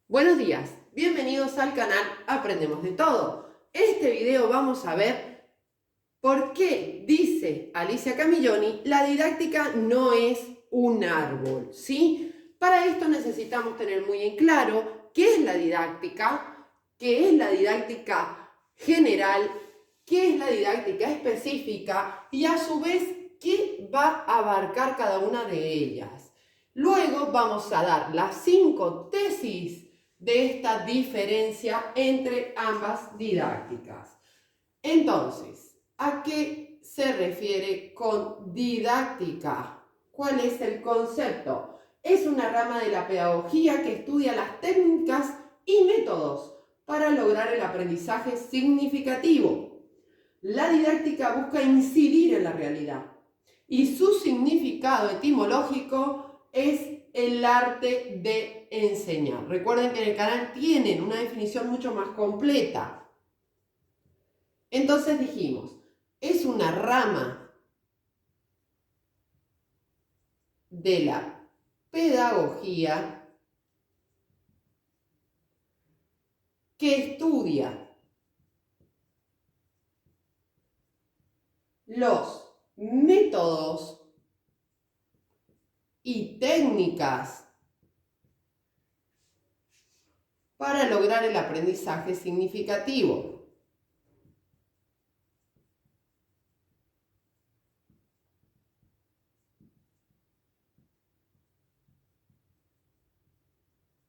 Buenos días, bienvenidos al canal Aprendemos de Todo. En este video vamos a ver por qué dice Alicia Camilloni la didáctica no es un árbol, ¿sí? Para esto necesitamos tener muy en claro qué es la didáctica general, qué es la didáctica específica y a su vez qué va a abarcar cada una de ellas. Luego vamos a dar las 5 tesis de esta diferencia entre ambas didácticas. Entonces, ¿a qué se refiere con didáctica? ¿Cuál es el concepto? Es una rama de la pedagogía que estudia las técnicas y métodos para lograr el aprendizaje significativo. La didáctica busca incidir en la realidad y su significado etimológico es el arte de enseñar. Recuerden que en el canal tienen una definición mucho más completa. Entonces dijimos, es una rama de la pedagogía que estudia los métodos y técnicas para lograr el aprendizaje significativo.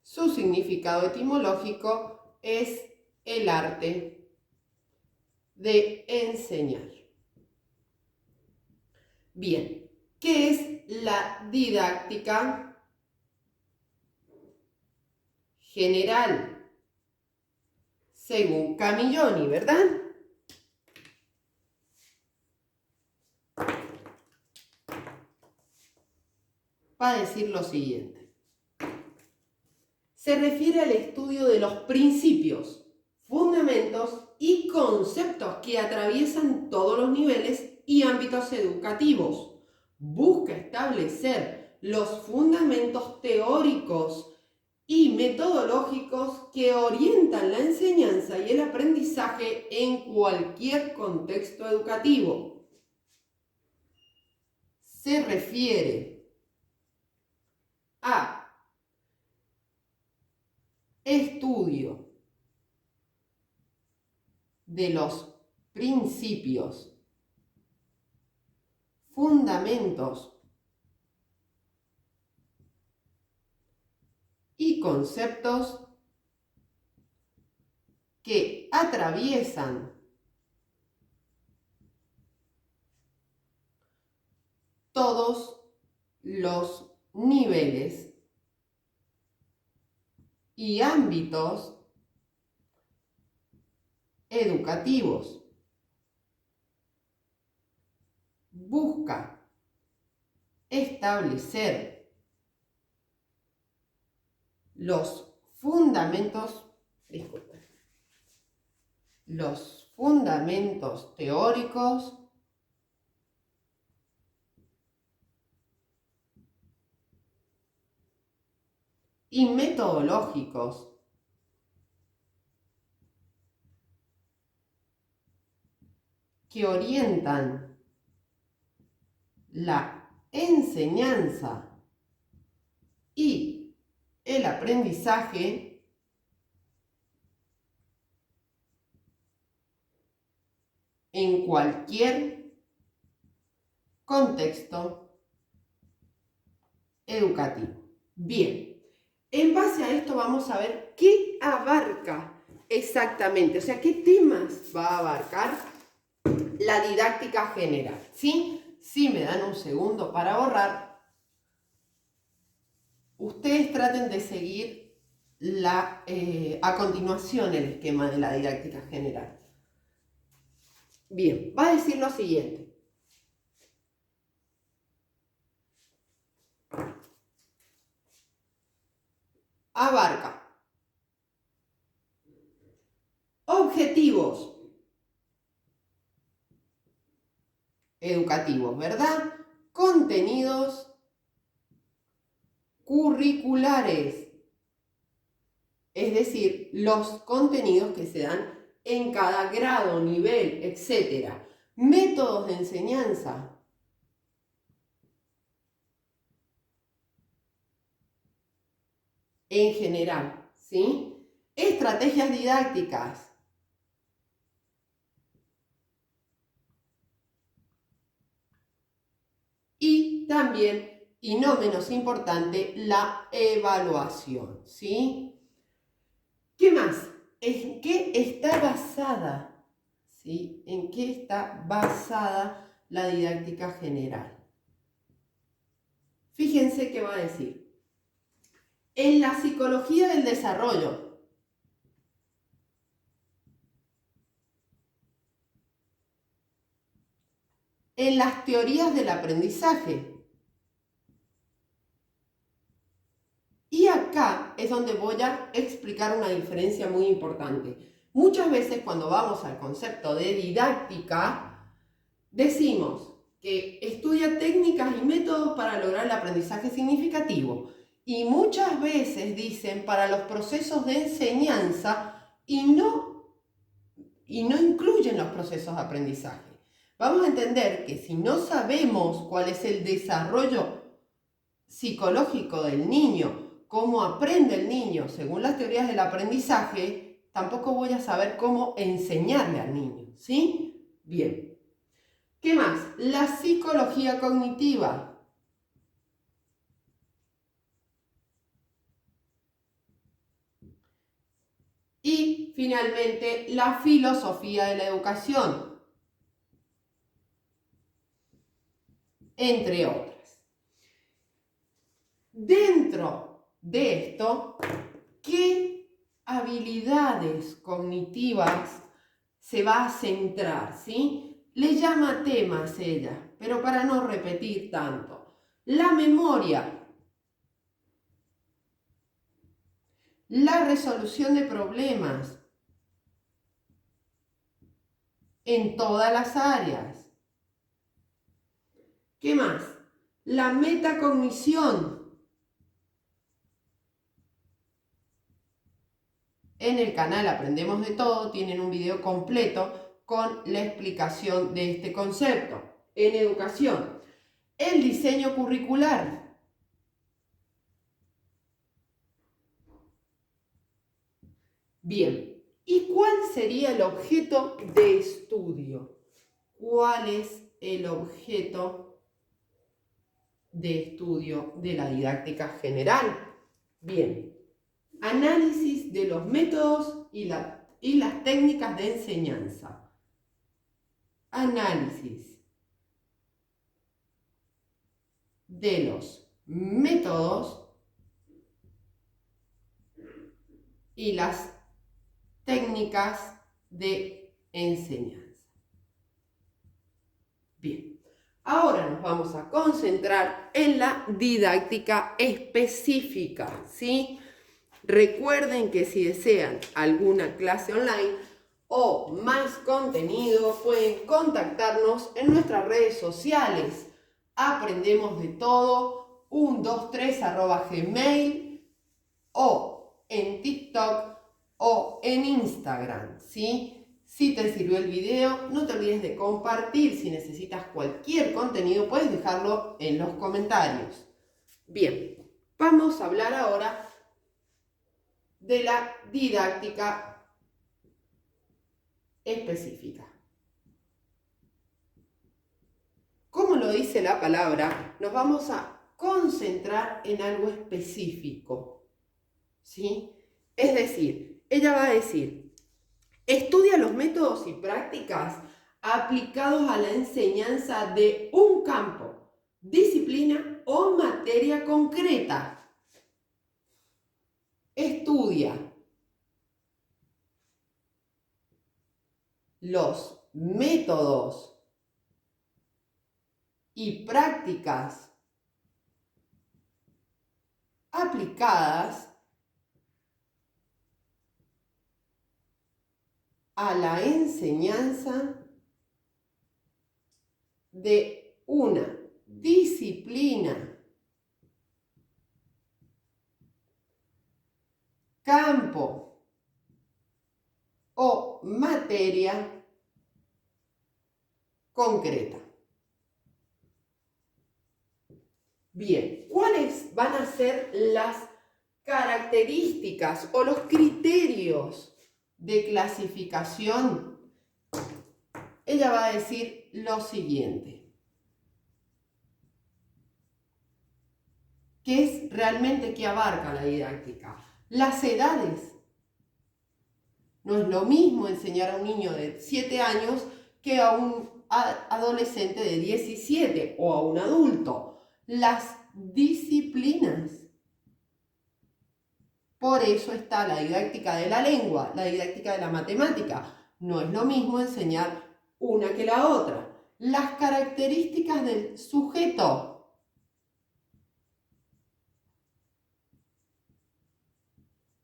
Su significado etimológico es el arte de enseñar. Bien, ¿qué es la didáctica general? Según Camilloni, ¿verdad? Va a decir lo siguiente. Se refiere al estudio de los principios, fundamentos y conceptos que atraviesan todos los niveles y ámbitos educativos. Busca establecer los fundamentos teóricos y metodológicos que orientan la enseñanza y el aprendizaje en cualquier contexto educativo. Se refiere a estudio de los principios, fundamentos y conceptos que atraviesan todos los niveles y ámbitos educativos. Busca establecer los fundamentos teóricos y metodológicos que orientan la enseñanza y el aprendizaje en cualquier contexto educativo. Bien, en base a esto vamos a ver qué abarca exactamente, o sea, qué temas va a abarcar la didáctica general, ¿sí? Si me dan un segundo para borrar, ustedes traten de seguir a continuación el esquema de la didáctica general. Bien, va a decir lo siguiente. Abarca objetivos educativos, ¿verdad? Contenidos curriculares es decir, los contenidos que se dan en cada grado, nivel, etc. Métodos de enseñanza. En general, ¿sí? Estrategias didácticas. Y también, y no menos importante, la evaluación, ¿sí? ¿Qué más? ¿En qué está basada? ¿Sí? ¿En qué está basada la didáctica general? Fíjense qué va a decir. En la psicología del desarrollo. En las teorías del aprendizaje. Y acá es donde voy a explicar una diferencia muy importante. Muchas veces cuando vamos al concepto de didáctica, decimos que estudia técnicas y métodos para lograr el aprendizaje significativo. Y muchas veces dicen para los procesos de enseñanza y no incluyen los procesos de aprendizaje. Vamos a entender que si no sabemos cuál es el desarrollo psicológico del niño, cómo aprende el niño según las teorías del aprendizaje, tampoco voy a saber cómo enseñarle al niño, ¿sí? Bien. ¿Qué más? La psicología cognitiva. Y finalmente, la filosofía de la educación, entre otras. Dentro de esto, ¿qué habilidades cognitivas se va a centrar? ¿Sí? Le llama temas ella, pero para no repetir tanto. La memoria, la resolución de problemas en todas las áreas. ¿Qué más? La metacognición. En el canal Aprendemos de Todo tienen un video completo con la explicación de este concepto. En educación, el diseño curricular. Bien, ¿y cuál sería el objeto de estudio? ¿Cuál es el objeto de estudio de la didáctica general? Bien, análisis de los métodos y las técnicas de enseñanza. Análisis de los métodos y las técnicas de enseñanza. Bien, ahora nos vamos a concentrar en la didáctica específica, ¿sí? Recuerden que si desean alguna clase online o más contenido, pueden contactarnos en nuestras redes sociales. Aprendemos de todo, 123@gmail o en TikTok o en Instagram, ¿sí? Si te sirvió el video, no te olvides de compartir. Si necesitas cualquier contenido, puedes dejarlo en los comentarios. Bien, vamos a hablar ahora de la didáctica específica. Como lo dice la palabra, nos vamos a concentrar en algo específico, ¿sí? Es decir, ella va a decir, estudia los métodos y prácticas aplicados a la enseñanza de un campo, disciplina o materia concreta. Estudia los métodos y prácticas aplicadas a la enseñanza de una disciplina campo o materia concreta. Bien, ¿cuáles van a ser las características o los criterios de clasificación? Ella va a decir lo siguiente, que es realmente que abarca la didáctica. Las edades. No es lo mismo enseñar a un niño de 7 años que a un adolescente de 17 o a un adulto. Las disciplinas. Por eso está la didáctica de la lengua, la didáctica de la matemática. No es lo mismo enseñar una que la otra. Las características del sujeto.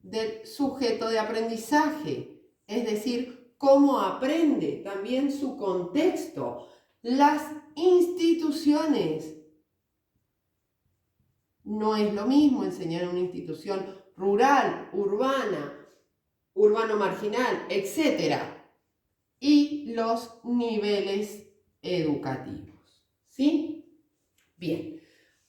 Del sujeto de aprendizaje, es decir, cómo aprende, también su contexto. Las instituciones. No es lo mismo enseñar en una institución rural, urbana, urbano marginal, etc. Y los niveles educativos. ¿Sí? Bien.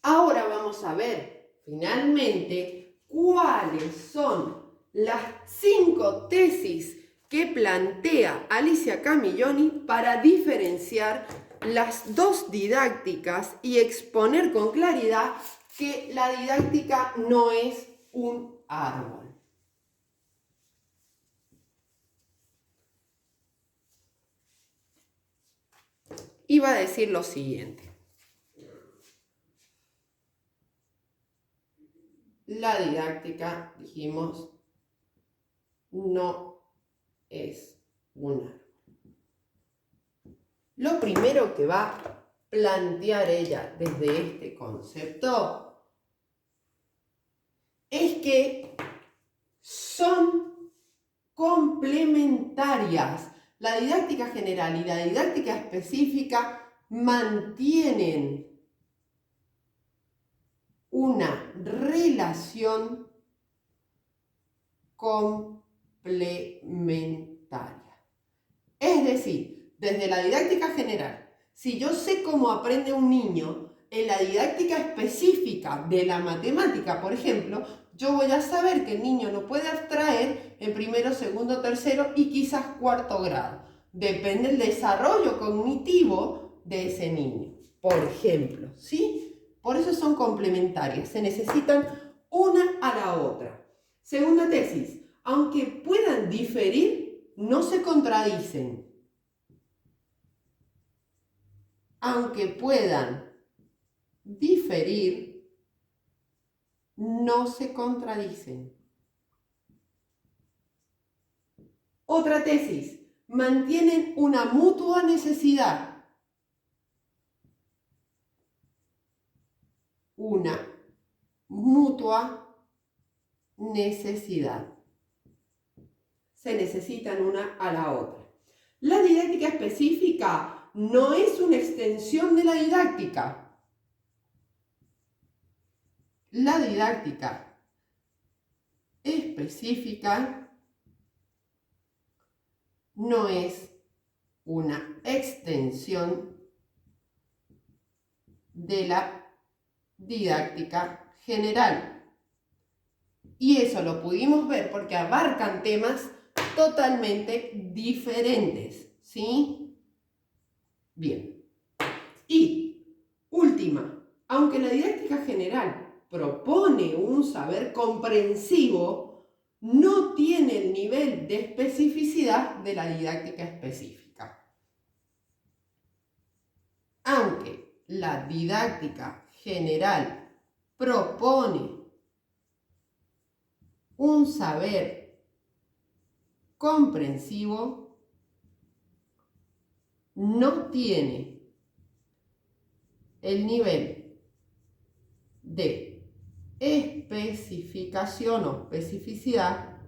Ahora vamos a ver, finalmente, cuáles son las 5 tesis que plantea Alicia Camilloni para diferenciar las dos didácticas y exponer con claridad que la didáctica no es un árbol. Y va a decir lo siguiente. La didáctica, dijimos, no es un árbol. Lo primero que va a plantear ella desde este concepto es que son complementarias. La didáctica general y la didáctica específica mantienen una relación complementaria. Es decir, desde la didáctica general, si yo sé cómo aprende un niño, en la didáctica específica de la matemática, por ejemplo, yo voy a saber que el niño no puede abstraer en primero, segundo, tercero y quizás cuarto grado. Depende del desarrollo cognitivo de ese niño, por ejemplo, ¿sí? Por eso son complementarias, se necesitan una a la otra. Segunda tesis, aunque puedan diferir, no se contradicen. Aunque puedan diferir, no se contradicen. Otra tesis, mantienen una mutua necesidad. Una mutua necesidad. Se necesitan una a la otra. La didáctica específica no es una extensión de la didáctica. La didáctica específica no es una extensión de la didáctica general. Y eso lo pudimos ver porque abarcan temas totalmente diferentes, ¿sí? Bien. Y última, aunque la didáctica general propone un saber comprensivo, no tiene el nivel de especificidad de la didáctica específica. Aunque la didáctica general propone un saber comprensivo, no tiene el nivel de especificación o especificidad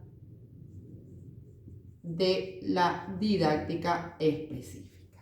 de la didáctica específica.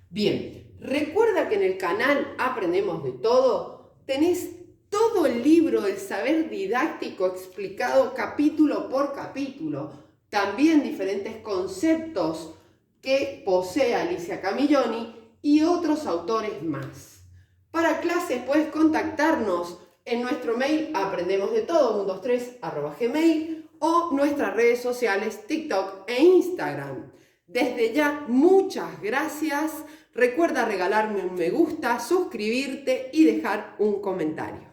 Bien, recuerda que en el canal Aprendemos de Todo tenés todo el libro del saber didáctico explicado capítulo por capítulo. También diferentes conceptos que posee Alicia Camilloni y otros autores más. Para clases puedes contactarnos en nuestro mail aprendemosdetodo123@gmail o nuestras redes sociales TikTok e Instagram. Desde ya, muchas gracias. Recuerda regalarme un me gusta, suscribirte y dejar un comentario.